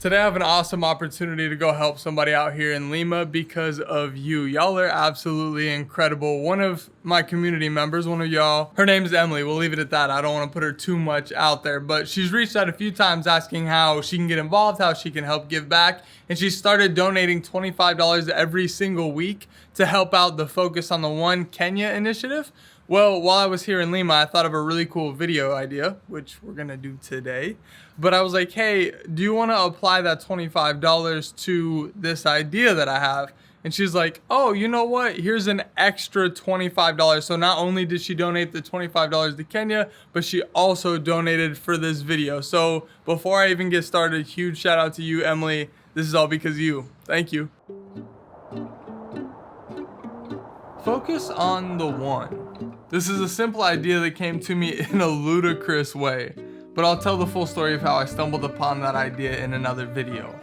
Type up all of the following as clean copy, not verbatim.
Today I have an awesome opportunity to go help somebody out here in Lima because of you. Y'all are absolutely incredible. One of my community members, one of y'all, her name is Emmalee. We'll leave it at that. I don't want to put her too much out there, but she's reached out a few times asking how she can get involved, how she can help give back. And she started donating $25 every single week to help out the Focus on the One Kenya initiative. Well, while I was here in Lima, I thought of a really cool video idea, which we're gonna do today. But I was like, hey, do you wanna apply that $25 to this idea that I have? And she's like, oh, you know what? Here's an extra $25. So not only did she donate the $25 to Kenya, but she also donated for this video. So before I even get started, huge shout out to you, Emmalee. This is all because of you. Thank you. Focus on the one. This is a simple idea that came to me in a ludicrous way, but I'll tell the full story of how I stumbled upon that idea in another video.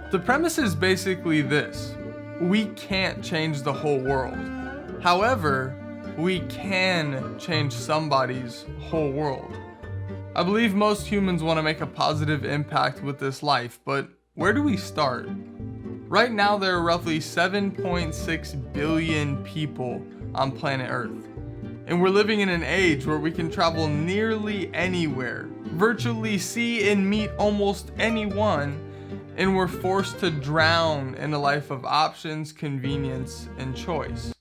The premise is basically this: we can't change the whole world. However, we can change somebody's whole world. I believe most humans want to make a positive impact with this life, but where do we start? Right now, there are roughly 7.6 billion people on planet Earth. And we're living in an age where we can travel nearly anywhere, virtually see and meet almost anyone, and we're forced to drown in a life of options, convenience, and choice.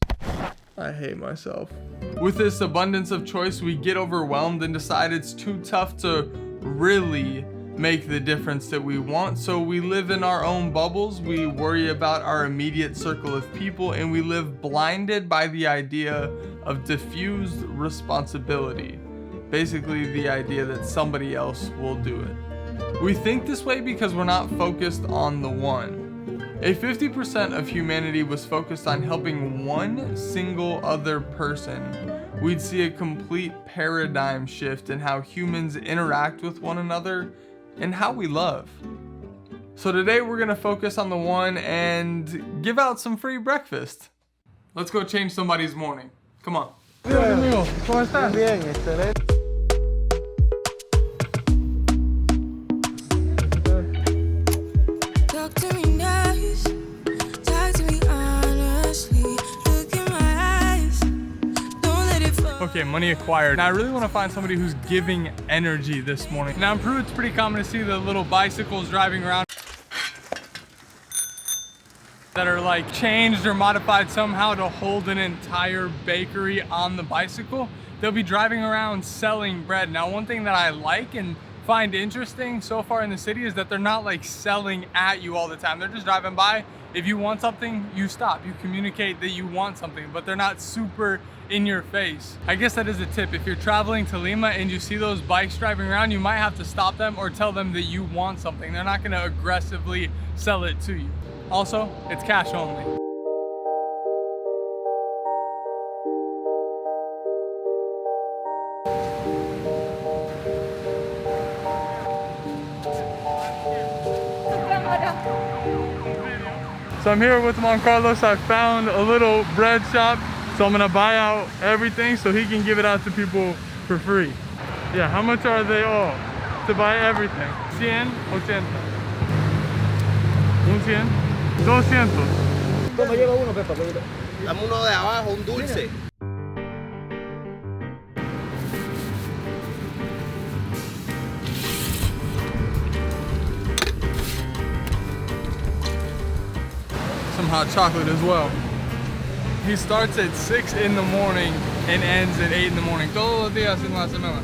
I hate myself. With this abundance of choice, we get overwhelmed and decide it's too tough to really make the difference that we want, so we live in our own bubbles, we worry about our immediate circle of people, and we live blinded by the idea of diffused responsibility. Basically the idea that somebody else will do it. We think this way because we're not focused on the one. If 50% of humanity was focused on helping one single other person, we'd see a complete paradigm shift in how humans interact with one another and how we love. So today we're gonna focus on the one and give out some free breakfast. Let's go change somebody's morning. Come on. Amigo, ¿cómo estás? Bien, excelente. Talk to me nice, talk to me honestly. Look in my eyes, don't let it fall. Okay, money acquired. Now I really want to find somebody who's giving energy this morning. Now in Peru, it's pretty common to see the little bicycles driving around that are like changed or modified somehow to hold an entire bakery on the bicycle. They'll be driving around selling bread. Now one thing that I like and find interesting so far in the city is that they're not like selling at you all the time. They're just driving by. If you want something, you stop. You communicate that you want something, but they're not super in your face. I guess that is a tip. If you're traveling to Lima and you see those bikes driving around, you might have to stop them or tell them that you want something. They're not gonna aggressively sell it to you. Also, it's cash only. So I'm here with Juan Carlos. I found a little bread shop, so I'm gonna buy out everything so he can give it out to people for free. Yeah, how much are they all to buy everything? 100, 80. 100, 200. ¿Cómo lleva uno, Pepa? Dame uno de abajo, un dulce. Some hot chocolate as well. He starts at 6 in the morning and ends at 8 in the morning. Todos los días en la semana.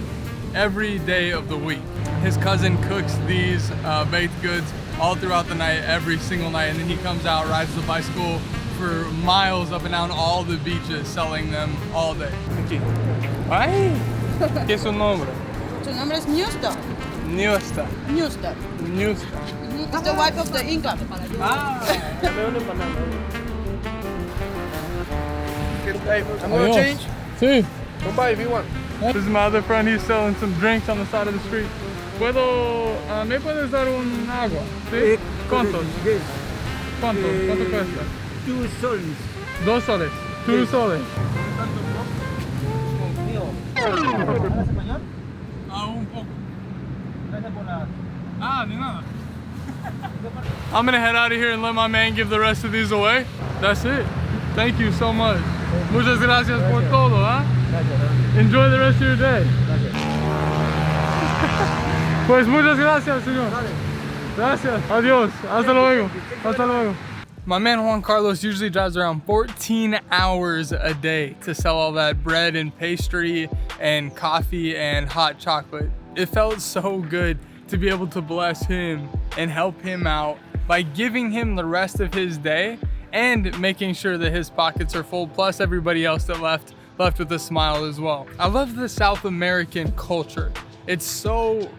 Every day of the week. His cousin cooks these baked goods all throughout the night, every single night, and then he comes out, rides the bicycle for miles up and down all the beaches, selling them all day. Aquí. Ay, ¿qué es su nombre? Su nombre es Newstar. Newstar. Newstar. Newstar. It's the wife of the Inca. Ah. Hey, I'm gonna change. Sí. Come by if you want. This is my other friend. He's selling some drinks on the side of the street. ¿Me puedes dar un agua? ¿Sí? ¿Cuántos? ¿Cuánto? ¿Cuánto cuesta? 2 soles. 2 soles. 2 soles. ¿Hablas español? Un poco. Gracias por la... Ah, de nada. I'm gonna head out of here and let my man give the rest of these away. That's it. Thank you so much. Muchas gracias por todo, huh? Enjoy the rest of your day. Pues muchas gracias, señor. Gracias. Adiós. Hasta luego. Hasta luego. My man Juan Carlos usually drives around 14 hours a day to sell all that bread and pastry and coffee and hot chocolate. It felt so good to be able to bless him and help him out by giving him the rest of his day and making sure that his pockets are full, plus everybody else that left with a smile as well. I love the South American culture. It's so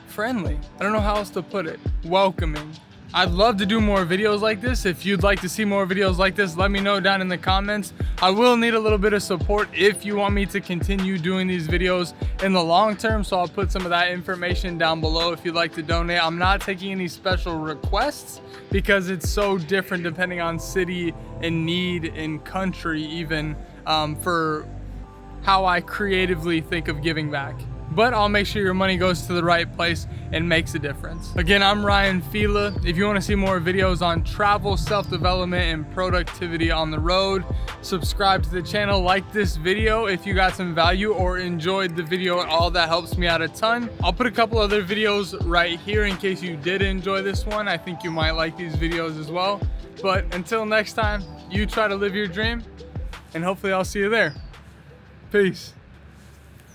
friendly. I don't know how else to put it. Welcoming. I'd love to do more videos like this. If you'd like to see more videos like this, let me know down in the comments. I will need a little bit of support if you want me to continue doing these videos in the long term, so I'll put some of that information down below if you'd like to donate. I'm not taking any special requests because it's so different depending on city and need and country even, for how I creatively think of giving back. But I'll make sure your money goes to the right place and makes a difference. Again, I'm Ryan Fila. If you want to see more videos on travel, self-development, and productivity on the road, subscribe to the channel, like this video if you got some value or enjoyed the video at all. That helps me out a ton. I'll put a couple other videos right here in case you did enjoy this one. I think you might like these videos as well. But until next time, you try to live your dream, and hopefully I'll see you there. Peace.